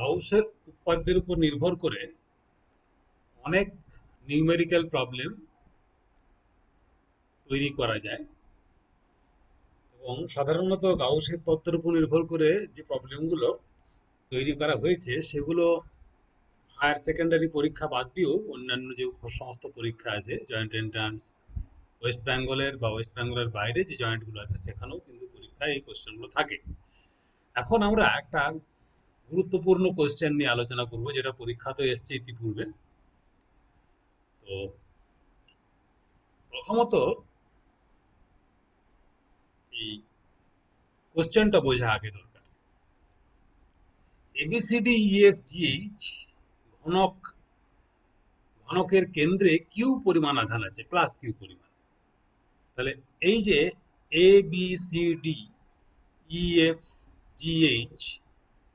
গাউসের উপপাদ্যের উপর নির্ভর করে অনেক নিউমেরিক্যাল প্রবলেম তৈরি করা যায় এবং সাধারণত গাউসের তত্ত্বের উপর নির্ভর করে যে প্রবলেমগুলো তৈরি করা হয়েছে সেগুলো হায়ার সেকেন্ডারি পরীক্ষা বাদ দিয়েও অন্যান্য যে সমস্ত পরীক্ষা আছে জয়েন্ট এন্ট্রান্স ওয়েস্ট বেঙ্গলের বাইরে যে জয়েন্টগুলো আছে সেখানেও কিন্তু পরীক্ষায় এই কোশ্চেনগুলো থাকে। এখন আমরা একটা গুরুত্বপূর্ণ কোশ্চেন নিয়ে আলোচনা করব যেটা পরীক্ষাতে এসছে ইতিপূর্বে। তো প্রথমত এই কোশ্চেনটা বোঝা আগে দরকার। এবিসিডি ইএফ জিএইচ ঘনক ঘনকের কেন্দ্রে কিউ পরিমাণ আধান আছে, প্লাস কিউ পরিমাণ। তাহলে এই যে A B C D E F G H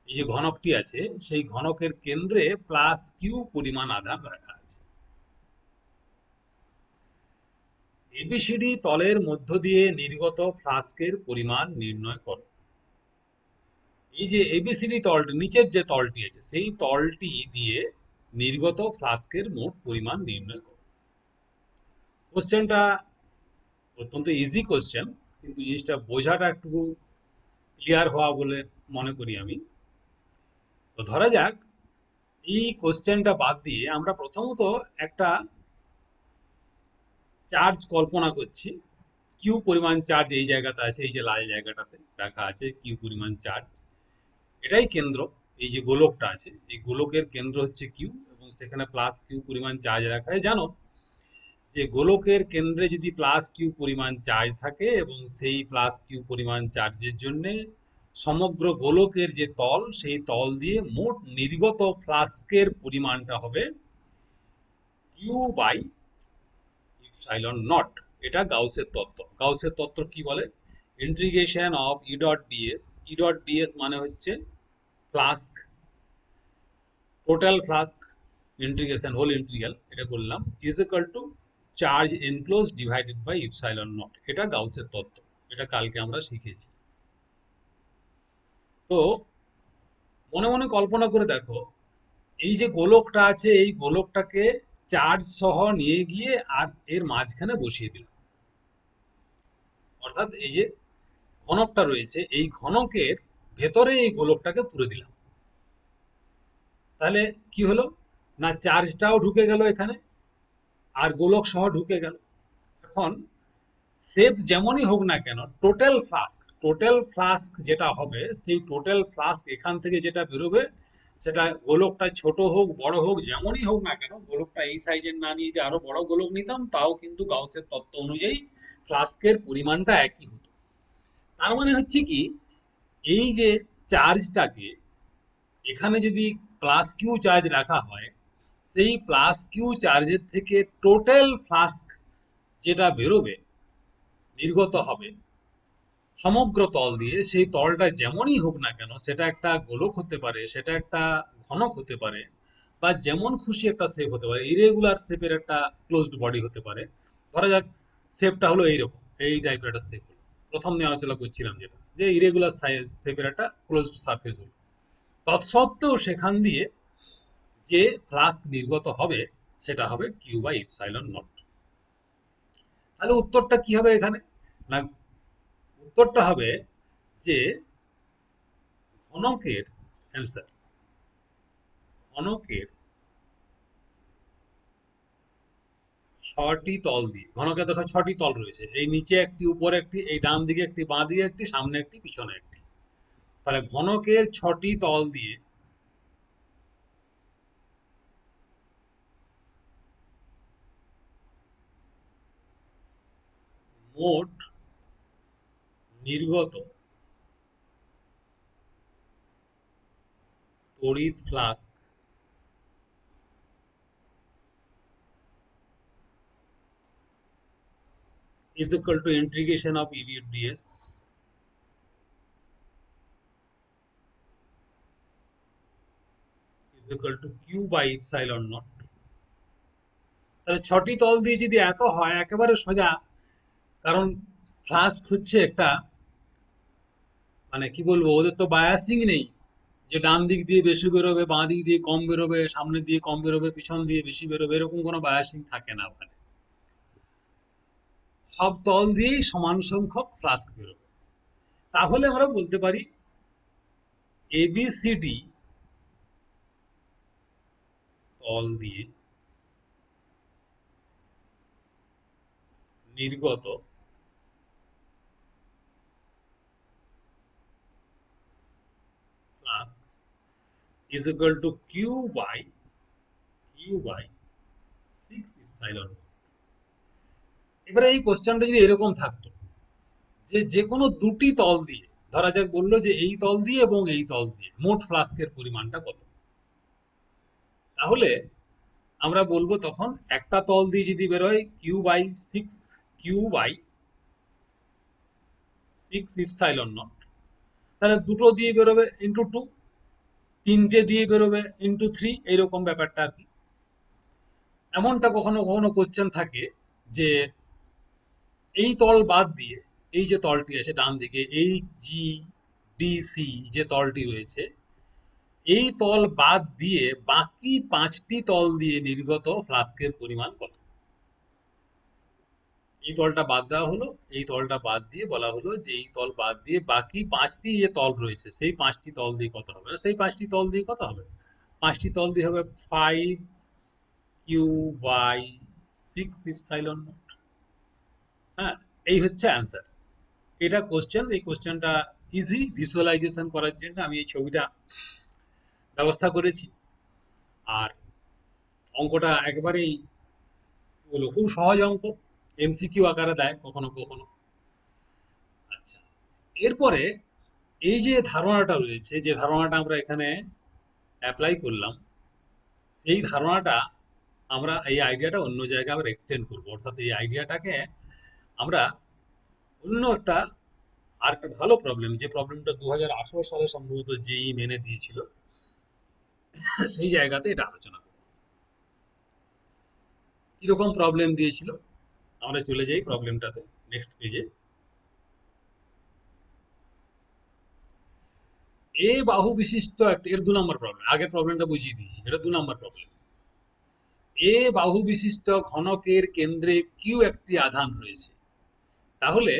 এই যে ঘনকটি আছে সেই ঘনকের কেন্দ্রে প্লাস কিউ পরিমাণ আধান রাখা আছে। এবিসিডি তলের মধ্য দিয়ে নির্গত ফ্লাস্কের পরিমাণ নির্ণয় করো। এই যে এবিসিডি তলটি, নিচের যে তলটি আছে সেই তলটি দিয়ে নির্গত ফ্লাস্কের মোট পরিমাণ নির্ণয় করো। কোশ্চেনটা অত্যন্ত ইজি কোশ্চেন, কিন্তু জিনিসটা বোঝাটা একটু ক্লিয়ার হওয়া বলে মনে করি আমি। তো ধরা যাক এই কোশ্চেনটা বাদ দিয়ে আমরা প্রথমত একটা চার্জ কল্পনা করছি। কিউ পরিমাণ চার্জ এই জায়গাতে আছে, এই যে লাল জায়গাটাতে রাখা আছে কিউ পরিমাণ চার্জ, এটাই কেন্দ্র। এই যে গোলকটা আছে এই গোলকের কেন্দ্র হচ্ছে কিউ এবং সেখানে প্লাস কিউ পরিমাণ চার্জ রাখা হয়। জানো যে গোলকের কেন্দ্রে যদি প্লাস কিউ পরিমাণ চার্জ থাকে এবং সেই প্লাস কিউ পরিমাণ চার্জের জন্য সমগ্র গোলকের যে তল সেই তল দিয়ে মোট নির্গত ফ্লাস্কের পরিমাণটা হবে কিউ বাই ইপসাইলন নট। এটা গাউসের তত্ত্ব। গাউসের তত্ত্ব কি বলে? Integration of E dot DS, E dot DS মানে হচ্ছে flux, total flux integration whole integral এটা করলাম, is equal to charge enclose divided by epsilon naught. এটা গাউসের তত্ত্ব, এটা কালকে আমরা শিখেছি। তো মনে মনে কল্পনা করে দেখো এই যে গোলকটা আছে এই গোলকটাকে চার্জ সহ নিয়ে গিয়ে আর এর মাঝখানে বসিয়ে দিলাম। অর্থাৎ এই যে ঘনকটা রয়েছে এই ঘনকের ভেতরে এই গোলকটাকে পুরে দিলাম। তাহলে কি হলো না, চার্জটাও ঢুকে গেল এখানে আর গোলক সহ ঢুকে গেল। এখন শেপ যেমনই হোক না কেন টোটাল ফ্লাস্ক যেটা হবে সেই টোটাল ফ্লাস্ক এখান থেকে যেটা বেরোবে সেটা গোলকটা ছোট হোক বড় হোক যেমনই হোক না কেন, গোলকটা এই সাইজের না নিয়ে যে আরো বড় গোলক নিতাম তাও কিন্তু গাউসের তত্ত্ব অনুযায়ী ফ্লাস্কের পরিমাণটা একই হতো। তার মানে হচ্ছে কি, এই যে চার্জটাকে এখানে যদি প্লাস কিউ চার্জ রাখা হয় সেই প্লাস কিউ চার্জের থেকে টোটাল ফ্লাস্ক যেটা বেরোবে নির্গত হবে সমগ্র তল দিয়ে, সেই তলটা যেমনই হোক না কেন সেটা একটা গোলক হতে পারে, সেটা একটা ঘনক হতে পারে, বা যেমন খুশি একটা শেপ হতে পারে, ইরেগুলার শেপের একটা ক্লোজড বডি হতে পারে। ধরা যাক শেপটা হলো এইরকম, এই টাইপের একটা শেপ হলো। প্রথম নিয়ে আলোচনা করছিলাম যেটা, যে ইরেগুলার শেপের একটা ক্লোজড সারফেস হলো, তৎসত্ত্বেও সেখান দিয়ে যে ফ্লাস্ক নির্গত হবে সেটা হবে কিউ বাই ইপসাইলন নট। তাহলে উত্তরটা কি হবে এখানে? না, উত্তরটা হবে যে ঘনকের অ্যান্সার, ঘনকের ছটি তল দিয়ে, ঘনকের দেখো ছটি তল রয়েছে, এই নিচে একটি, উপরে একটি, এই ডান দিকে একটি, বাঁ দিকে একটি, সামনে একটি, পিছনে একটি। তাহলে ঘনকের ছটি তল দিয়ে মোট নির্গত তড়িৎ flask is equal to integration of E ds is equal to q by epsilon naught। তাহলে ছটি তল দিয়ে যদি এত হয় একেবারে সোজা, কারণ ফ্লাস্ক হচ্ছে একটা, মানে কি বলবো, ওদের তো বায়াসিং নেই, যে ডান দিক দিয়ে বেশি বেরোবে, বাঁ দিক দিয়ে কম বেরোবে, সামনে দিয়ে কম বেরোবে, পিছন দিয়ে বেশি বেরোবে, এরকম কোনো বায়াসিং থাকে না ওখানে। সব তল দিয়েই সমান সংখ্যক ফ্লাস্ক বেরোবে। তাহলে আমরা বলতে পারি এবিসিডি তল দিয়ে নির্গত flux is equal to Q by 6 epsilon. এবারে এই কোশ্চেনটা যদি এরকম থাকতো যে যে কোনো দুটি তল দিয়ে, ধরা যাক বললো যে এই তল দিয়ে এবং এই তল দিয়ে মোট ফ্লাস্কের পরিমাণটা কত, তাহলে আমরা বলবো তখন একটা তল দিয়ে যদি বেরোয় কিউ বাই 6 ইপসাইলন নট, তাহলে দুটো দিয়ে বেরোবে × 2, তিনটে দিয়ে বেরোবে × 3, এইরকম ব্যাপারটা আর কি। এমনটা কখনো কখনো কোশ্চেন থাকে যে এই তল বাদ দিয়ে, এই যে তলটি আছে ডান দিকে HGDC যে তলটি রয়েছে, এই তল বাদ দিয়ে বাকি 5টি তল দিয়ে নির্গত ফ্লাস্কের পরিমাণ কত। এই তলটা বাদ দেওয়া হলো, এই তলটা বাদ দিয়ে বলা হলো যে এই তল বাদ দিয়ে বাকি 5টি যে তল রয়েছে সেই 5টি তল দিয়ে কত হবে। সেই 5টি তল দিয়ে কত হবে, 5টি তল দিয়ে হবে 5Q/6 ইপসাইলন নট। হ্যাঁ, এই হচ্ছে অ্যান্সার। এটা কোশ্চেন, এই কোশ্চেনটা ইজি ভিজুয়ালাইজেশন করার জন্য আমি এই ছবিটা ব্যবস্থা করেছি। আর অঙ্কটা একেবারেই বলো খুব সহজ অঙ্ক, এমসিকিউ আকারে দেয় কখনো কখনো। আচ্ছা, এরপরে এই যে ধারণাটা রয়েছে, যে ধারণাটা আমরা এখানে অ্যাপ্লাই করলাম, সেই ধারণাটা আমরা, এই আইডিয়াটা অন্য জায়গায় আবার এক্সটেন্ড করবো। অর্থাৎ এই আইডিয়াটাকে আমরা অন্য একটা, আর একটা ভালো প্রবলেম, যে প্রবলেমটা 2018 সালে সম্ভবত জেই মেনে দিয়েছিল, সেই জায়গাতে এটা আলোচনা করব। কিরকম প্রবলেম দিয়েছিল, আমরা চলে যাই প্রবলেমটাতে, নেক্সট পেজে। এ বাহু বিশিষ্ট একটা, এর 2 নম্বর প্রবলেম, আগের প্রবলেমটা বুঝিয়ে দিয়েছি, এটা 2 নম্বর প্রবলেম। এ বাহু বিশিষ্ট ঘনকের কেন্দ্রে কিউ একটি আধান রয়েছে। তাহলে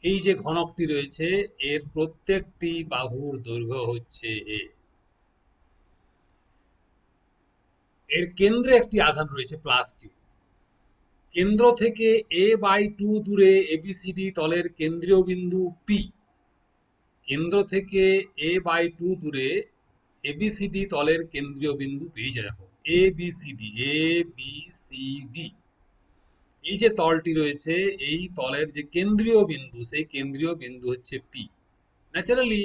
এই যে ঘনকটি রয়েছে এর প্রত্যেকটি বাহুর দৈর্ঘ্য হচ্ছে এ, এর কেন্দ্রে একটি আধান রয়েছে +Q। কেন্দ্র থেকে a/2 দূরে এবিসিডি তলের কেন্দ্রীয় বিন্দু পি, কেন্দ্র থেকে a/2 দূরে এবিসিডি তলের কেন্দ্রীয় বিন্দু পি, দেখো এবিসিডি, এই যে তলটি রয়েছে এই তলের যে কেন্দ্রীয় বিন্দু, সেই কেন্দ্রীয় বিন্দু হচ্ছে পি। ন্যাচারালি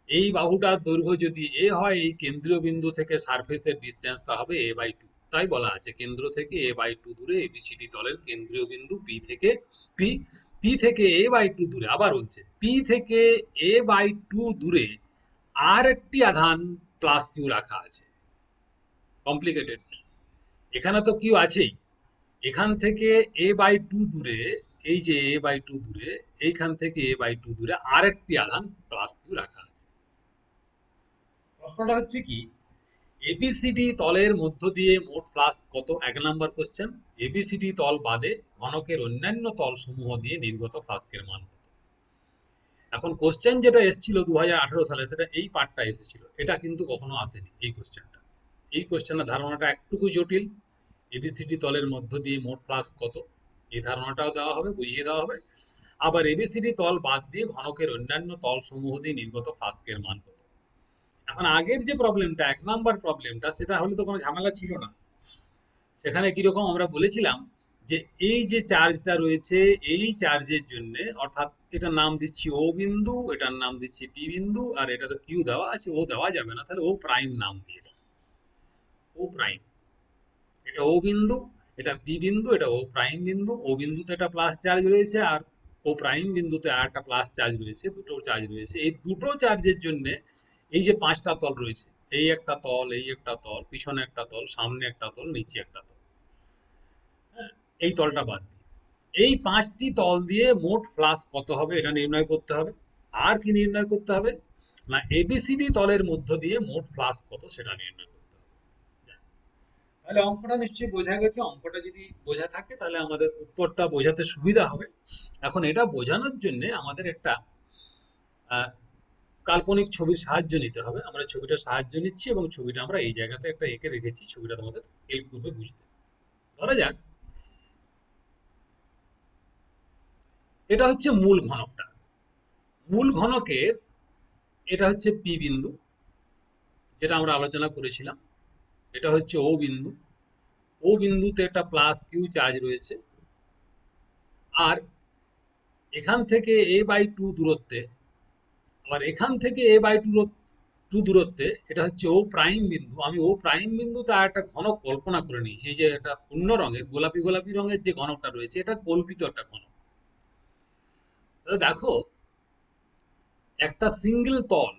এই বাহুটার দৈর্ঘ্য যদি এ হয়, এই কেন্দ্রীয় বিন্দু থেকে সারফেসের ডিসটেন্সটা হবে a/2। তাই বলা আছে কেন্দ্র থেকে a/2 দূরে এবিসিডি তলের কেন্দ্রীয় বিন্দু পি থেকে পি পি থেকে a/2 দূরে, আবার বলছে পি থেকে a/2 দূরে আর একটি আধান +Q রাখা আছে। কমপ্লিকেটেড, এখানে তো কিউ আছেই, এখান থেকে a/2 দূরে, এই যে a/2 দূরে, এইখান থেকে a/2 দূরে আরেকটি আধান +Q রাখা আছে। প্রশ্নটা হচ্ছে কি, এবিসিডি তলের মধ্য দিয়ে মোট ফ্লাস্ক কত, 1 নম্বর কোশ্চেন। এবিসিডি তল বাদে ঘনকের অন্যান্য তল সমূহ দিয়ে নির্গত ফ্লাস্কের মান কত। এখন কোশ্চেন যেটা এসেছিল 2018 সালে, সেটা এই পার্টটা এসেছিল, এটা কিন্তু কখনো আসেনি এই কোশ্চেনটা। এই কোশ্চেনের ধারণাটা একটুকু জটিল, এবিসিডি তলের মধ্য দিয়ে মোট ফ্লাস্ক কত, এই ধারণাটাও দেওয়া হবে, বুঝিয়ে দেওয়া হবে। আবার এবিসিডি তল বাদ দিয়ে ঘনকের অন্যান্য তল সমূহ দিয়ে নির্গত ফ্লাস্কের মান কত। এখন আগের যে প্রবলেমটা, 1 নম্বর প্রবলেমটা, সেটা হলে তো কোনো ঝামেলা ছিল না। সেখানে কিরকম আমরা বলেছিলাম যে এই যে চার্জটা রয়েছে, এই চার্জের জন্য, অর্থাৎ এটার নাম দিচ্ছি ও বিন্দু, এটার নাম দিচ্ছি পি বিন্দু, আর এটা তো কিউ দেওয়া আছে, ও দেওয়া যাবে না, তাহলে ও প্রাইম নাম দিয়ে, এটা ও প্রাইম, এটা ও বিন্দু, এটা পি বিন্দু, এটা ও প্রাইম বিন্দু। ও বিন্দুতে একটা প্লাস চার্জ রয়েছে, আর ও প্রাইম বিন্দুতে আর একটা প্লাস চার্জ রয়েছে, দুটো চার্জ রয়েছে। এই দুটো চার্জের জন্য এই যে 5টা তল রয়েছে, এই একটা তল, এই একটা তল, পিছনে একটা তল, সামনে একটা তল, নিচে একটা তল, হ্যাঁ, এই তলটা বাদ দিয়ে এই 5টি তল দিয়ে মোট ফ্লাস্ক কত হবে এটা নির্ণয় করতে হবে। আর কি নির্ণয় করতে হবে, না এবিসিডি তলের মধ্য দিয়ে মোট ফ্লাক্স কত সেটা নির্ণয় করতে হবে। তাহলে অঙ্কটা নিশ্চয়ই বোঝা গেছে। অঙ্কটা যদি বোঝা থাকে তাহলে আমাদের উত্তরটা বোঝাতে সুবিধা হবে। এখন এটা বোঝানোর জন্য আমাদের একটা আহ, কাল্পনিক ছবির সাহায্য নিতে হবে। আমরা ছবিটার সাহায্য নিচ্ছি এবং ছবিটা আমরা এই জায়গাতে একটা এঁকে রেখেছি, ছবিটা তোমাদের হেল্প করবে বুঝতে। ধরা যাক এটা হচ্ছে মূল ঘনকটা। মূল ঘনকের এটা হচ্ছে পি বিন্দু, যেটা আমরা আলোচনা করেছিলাম। এটা হচ্ছে ও বিন্দু। ও বিন্দুতে একটা প্লাস কিউ চার্জ রয়েছে। আর এখান থেকে a/2 দূরত্বে, আবার এখান থেকে a/2 দূরত্বে এটা হচ্ছে ও প্রাইম বিন্দু। আমি ও প্রাইম বিন্দুতে আর একটা ঘনক কল্পনা করে নিয়েছি। এই যে একটা অন্য রঙের গোলাপি গোলাপি রঙের যে ঘনকটা রয়েছে, এটা কল্পিত একটা ঘনক। তাহলে দেখো একটা সিঙ্গেল তল,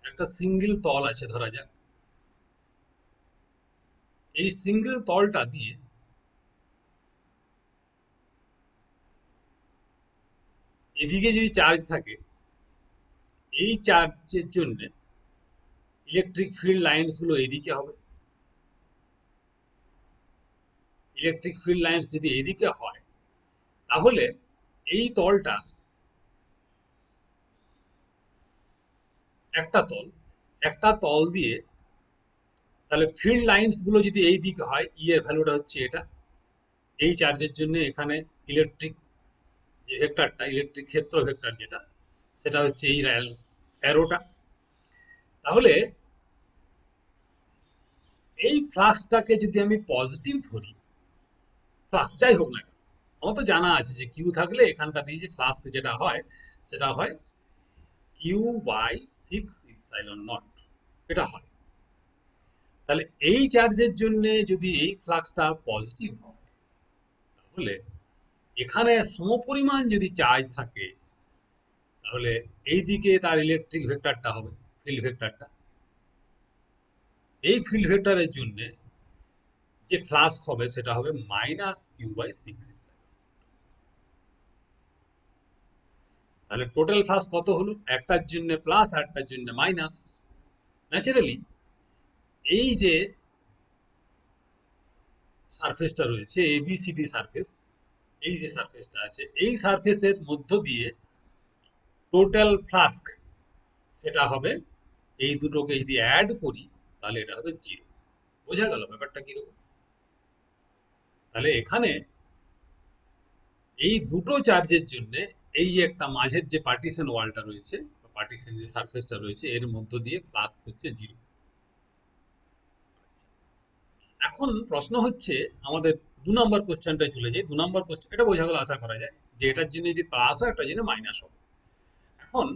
একটা সিঙ্গেল তল আছে ধরা যাক। এই সিঙ্গেল তলটা দিয়ে এদিকে যদি চার্জ থাকে, এই চার্জের জন্য ইলেকট্রিক ফিল্ড লাইন্স গুলো এইদিকে হবে। ইলেকট্রিক ফিল্ড লাইন্স যদি এইদিকে হয়, তাহলে এই তলটা একটা তল, একটা তল দিয়ে, তাহলে ফিল্ড লাইন্স গুলো যদি এই দিকে হয়, ই এর ভ্যালুটা হচ্ছে এটা। এই চার্জের জন্য এখানে ইলেকট্রিক যে ভেক্টরটা, ইলেকট্রিক ক্ষেত্র ভেক্টর যেটা, সেটা হচ্ছে এই অ্যারোটা। তাহলে এই ফ্লাক্সটাকে যদি আমি পজিটিভ ধরি, ফ্লাক্স যাই হোক না কেন, আমার তো জানা আছে যে কিউ থাকলে এখানটা দিয়ে যে ফ্লাক্স যেটা হয় সেটা হয় Q/6 ইপসাইলন নট, এটা হয়। তাহলে এই চার্জের জন্য যদি এই ফ্লাক্সটা পজিটিভ হয়, তাহলে এখানে সমপরিমাণ যদি চার্জ থাকে, তাহলে এই দিকে তার ইলেকট্রিক ভেক্টরটা হবে, ফিল্ড ভেক্টরটা। এই ফিল্ড ভেক্টরের জন্য যে ফ্লাক্স হবে সেটা হবে -Q/6। তাহলে টোটাল ফ্লাক্স কত হলো? একটার জন্য প্লাস আর একটার জন্য মাইনাস। ন্যাচারালি এই যে সারফেসটা রয়েছে এবিসিডি সারফেস, এই যে সারফেসটা আছে, এই সারফেসের মধ্য দিয়ে টোটাল ফ্লাস্ক সেটা হবে, এই দুটোকে যদি অ্যাড করি তাহলে এটা হবে 0। বোঝা গেল ব্যাপারটা কিরকম? তাহলে এখানে এই দুটো চার্জের জন্য এই যে একটা মাঝের যে পার্টিশন ওয়ালটা রয়েছে, পার্টিশন যে সারফেসটা রয়েছে, এর মধ্য দিয়ে ফ্লাস্ক হচ্ছে 0। এখন প্রশ্ন হচ্ছে আমাদের 2 নম্বর কোশ্চেনটা চলে যায়। 2 নম্বর কোশ্চেন এটা বোঝা গেল, আশা করা যায় যে এটার জন্য যদি প্লাস হয়, এটার জন্য মাইনাস হবে। এখন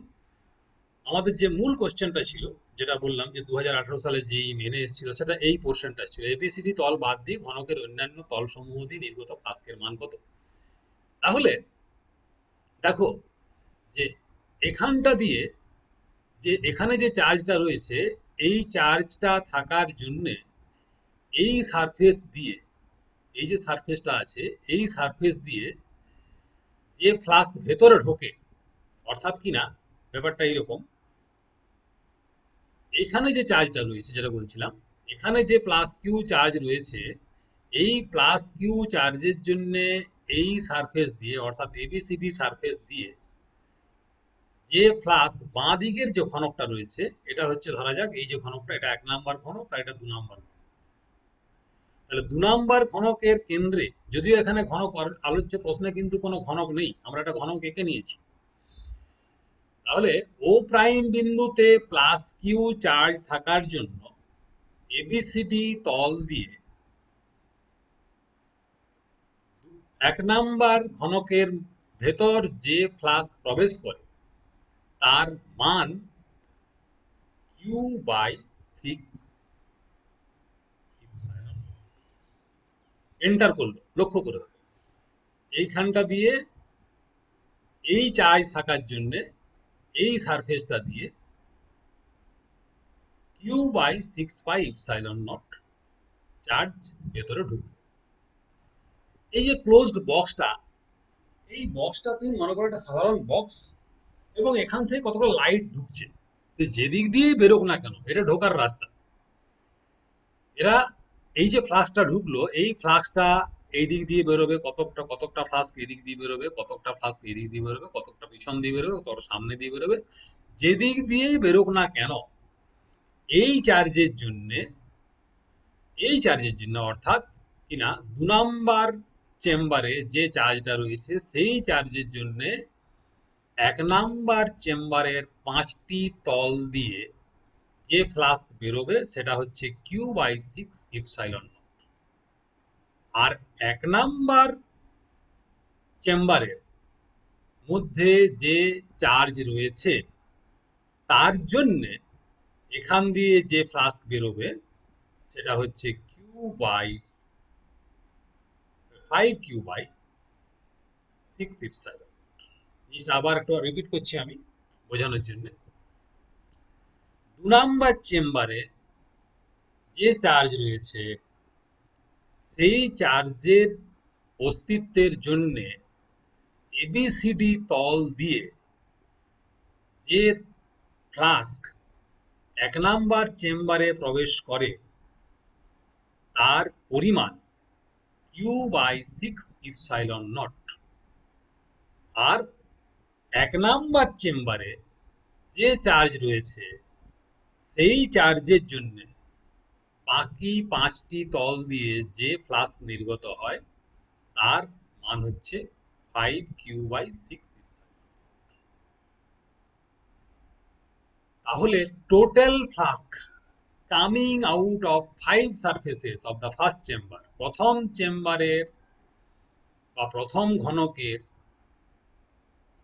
আমাদের যে মূল কোশ্চেনটা ছিল, যেটা বললাম যে 2018 সালে যেই মেনে এসেছিল, সেটা এই পোর্শনটা ছিল, এবিসিডি তল বাদ দিয়ে ঘনকের অন্যান্য তল সমূহ দিয়ে নির্গত ফ্লাস্কের মান কত। তাহলে দেখো যে এখানটা দিয়ে যে এখানে যে চার্জটা রয়েছে, এই চার্জটা থাকার জন্য এই সারফেস দিয়ে, এই যে সারফেসটা আছে, এই সারফেস দিয়ে যে ফ্লাস্ক ভেতরে ঢোকে, অর্থাৎ কিনা ব্যাপারটা এইরকম, এখানে যে চার্জটা রয়েছে যেটা বলছিলাম, এখানে যে প্লাস কিউ চার্জ রয়েছে, এই প্লাস কিউ চার্জের জন্য এই সারফেস দিয়ে, অর্থাৎ এবিসিডি সারফেস দিয়ে যে ফ্লাস্ক বাঁ দিকের যে ঘনকটা রয়েছে, এটা হচ্ছে ধরা যাক এই যে ঘনকটা, এটা 1 নম্বর ঘনক আর এটা 2 নম্বর ঘনক। তাহলে 2 নম্বর ঘনকের কেন্দ্রে, যদিও এখানে ঘনক আলোচ্য প্রশ্নে কিন্তু কোনো ঘনক নেই, আমরা একটা ঘনক এঁকে নিয়েছি। তাহলে ও প্রাইম বিন্দুতে প্লাস কিউ চার্জ থাকার জন্য এবিসিডি তল দিয়ে 1 নম্বর ঘনকের ভেতর যে ফ্লাস্ক প্রবেশ করে, তার মান Q/6 এন্টার করলো। লক্ষ্য করে এইখানটা দিয়ে এই চার্জ থাকার জন্য এই সারফেসটা দিয়ে Q/6πε0 চার্জ ভেতরে ঢুকবে। এই যে ক্লোজড বক্সটা, এই বক্সটা তুমি মনে করো একটা সাধারণ বক্স, এবং এখান থেকে কতগুলো লাইট ঢুকছে। যেদিক দিয়েই বেরোক না কেন এটা ঢোকার রাস্তা। এরা এই যে ফ্লাক্সটা ঢুকলো, এই ফ্লাক্সটা এই দিক দিয়ে বেরোবে, কতকটা কতকটা ফ্লাস্ক এদিক দিয়ে বেরোবে, কতকটা ফ্লাস্ক এদিক দিয়ে বেরোবে, কতকটা পিছন দিয়ে বেরোবে, কতটা সামনে দিয়ে বেরোবে। যেদিক দিয়েই বেরোক না কেন, এই চার্জের জন্য এই চার্জের জন্য অর্থাৎ কিনা 2 নাম্বার চেম্বারে যে চার্জটা রয়েছে সেই চার্জের জন্য 1 নাম্বার চেম্বারের 5টি তল দিয়ে যে ফ্লাস্ক বেরোবে সেটা হচ্ছে Q/6 এপসাইলন। আর 1 নাম্বার চেম্বারের মধ্যে যে চার্জ রয়েছে তার জন্য এখান দিয়ে যে ফ্লাস্ক বেরোবে সেটা হচ্ছে Q/5Q/6 এপসাইলন। জিনিসটা আবার একটু রিপিট করছি আমি বোঝানোর জন্য। 2 নাম্বার চেম্বারে যে চার্জ রয়েছে সেই চার্জের অস্তিত্বের জন্য এবিসিডি তল দিয়ে যে ফ্লাস্ক 1 নাম্বার চেম্বারে প্রবেশ করে তার পরিমাণ Q/6 epsilon not. R 1 number চেম্বারে যে চার্জ রয়েছে সেই চার্জের জন্য বাকি 5টি তল দিয়ে যে ফ্লাস্ক নির্গত হয় তার মান হচ্ছে 5Q/6 এপসাইলন। তাহলে total flask coming out of 5 surfaces of the first chamber, প্রথম চেম্বারের বা প্রথম ঘনকের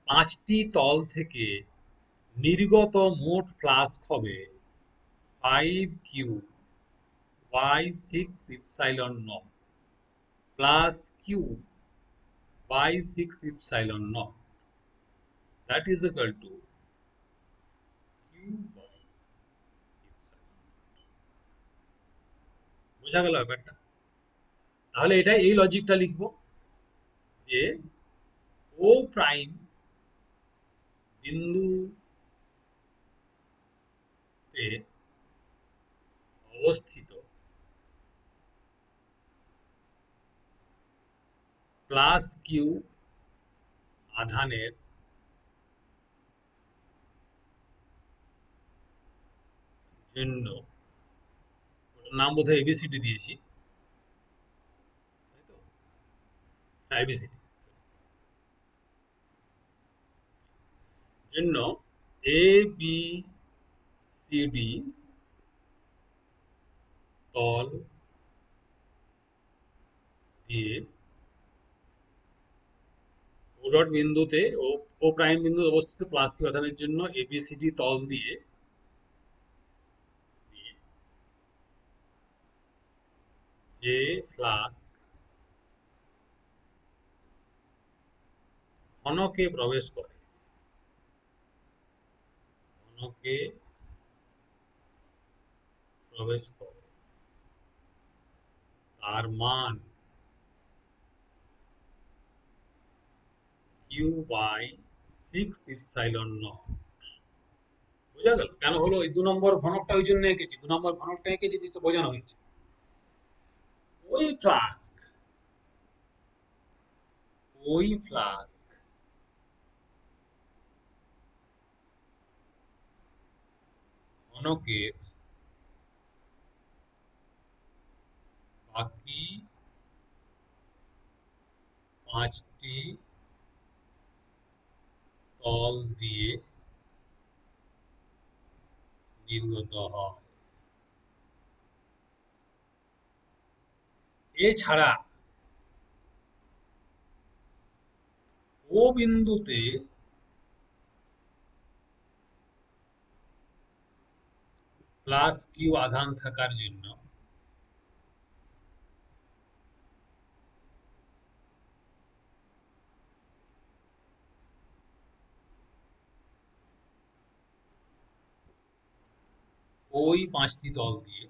5টি তল থেকে নির্গত মোট ফ্লাস্ক হবে 5Q/6 epsilon naught plus Q/6 epsilon naught, that is equal to Q/এপসাইলন। বোঝা গেল ব্যাপারটা? তাহলে এটা এই লজিকটা লিখবো যে ও প্রাইম বিন্দুতে অবস্থিত প্লাস কিউ আধানের জন্য, নাম বোধহয় এবিসিডি দিয়েছি, তাই তো? হ্যাঁ, এবিসিডি জন্য এ বি সি ডি তল দিয়ে ও ডট বিন্দুতে ও প্রাইম বিন্দুতে অবস্থিত প্লাস কিউ আধানের জন্য এবিসিডি তল দিয়ে যে ফ্লাস্ক ঘনকে প্রবেশ করে, ঘনকে প্রবেশ করে তার মান Q/6 এপসাইলন নট। বোঝা গেল কেন হলো? এই 2 নম্বর ঘনকটা ওই জন্য এঁকেছি, 2 নম্বর ঘনকটা এঁকেছি জিনিসটা বোঝানো হয়েছে। ওই ফ্লাস্ক ওই ফ্লাস্ক ঘনকের বাকি 5টি তল দিয়ে নির্গত হয়। এছাড়া ও বিন্দুতে প্লাস কিউ আধান থাকার জন্য ওই 5টি তল দিয়ে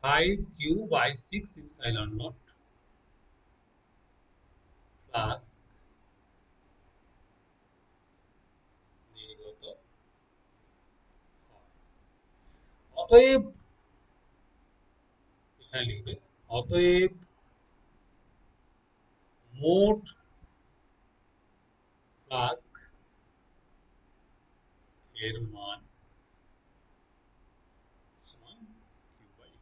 5q/6 epsilon naught প্লাস নির্গত হয়। অতএব এখানে লিখবে অতএব মোট ফ্লাস্ক এর মান সমান q/epsilon।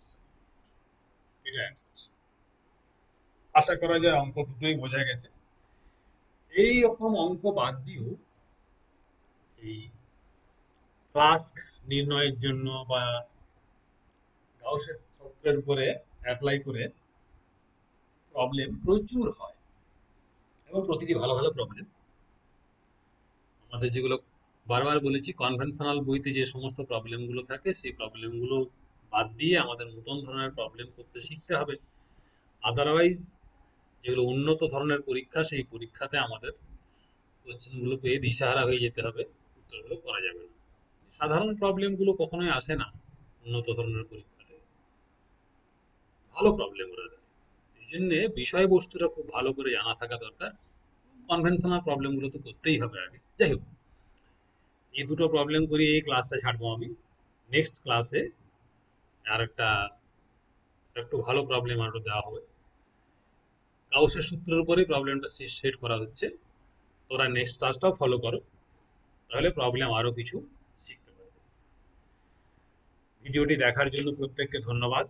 এটা অ্যান্সার। আশা করা যায় অঙ্ক দুটোই বোঝা গেছে। এই রকম অঙ্ক বাদ দিয়েও এই ফ্লাস্ক নির্ণয়ের জন্য বা গাউসের সূত্রের উপরে অ্যাপ্লাই করে প্রবলেম প্রচুর হয় এবং প্রতিটি ভালো ভালো প্রবলেম। আমাদের যেগুলো বারবার বলেছি কনভেনশনাল বইতে যে সমস্ত প্রবলেমগুলো থাকে সেই প্রবলেমগুলো বাদ দিয়ে আমাদের নতুন ধরনের প্রবলেম করতে শিখতে হবে। আদারওয়াইজ যেগুলো উন্নত ধরনের পরীক্ষা সেই পরীক্ষাতে আমাদের কোশ্চেনগুলো পেয়ে দিশাহারা হয়ে যেতে হবে, উত্তরগুলো করা যাবে না। সাধারণ প্রবলেমগুলো কখনোই আসে না উন্নত ধরনের পরীক্ষাতে, ভালো প্রবলেম ওরা দেয়। এই জন্য বিষয়বস্তুটা খুব ভালো করে জানা থাকা দরকার। কনভেনশনাল প্রবলেমগুলো তো করতেই হবে আগে। যাই হোক, এই দুটো প্রবলেম করি এই ক্লাসটা ছাড়বো আমি। নেক্সট ক্লাসে আর একটু ভালো প্রবলেম আরো দেওয়া হবে। গাউসের সূত্রের উপরেই প্রবলেমটা সেট করা হচ্ছে। তোরা নেক্সট ক্লাসটাও ফলো করো, তাহলে প্রবলেম আরো কিছু শিখতে পারবে। ভিডিওটি দেখার জন্য প্রত্যেককে ধন্যবাদ।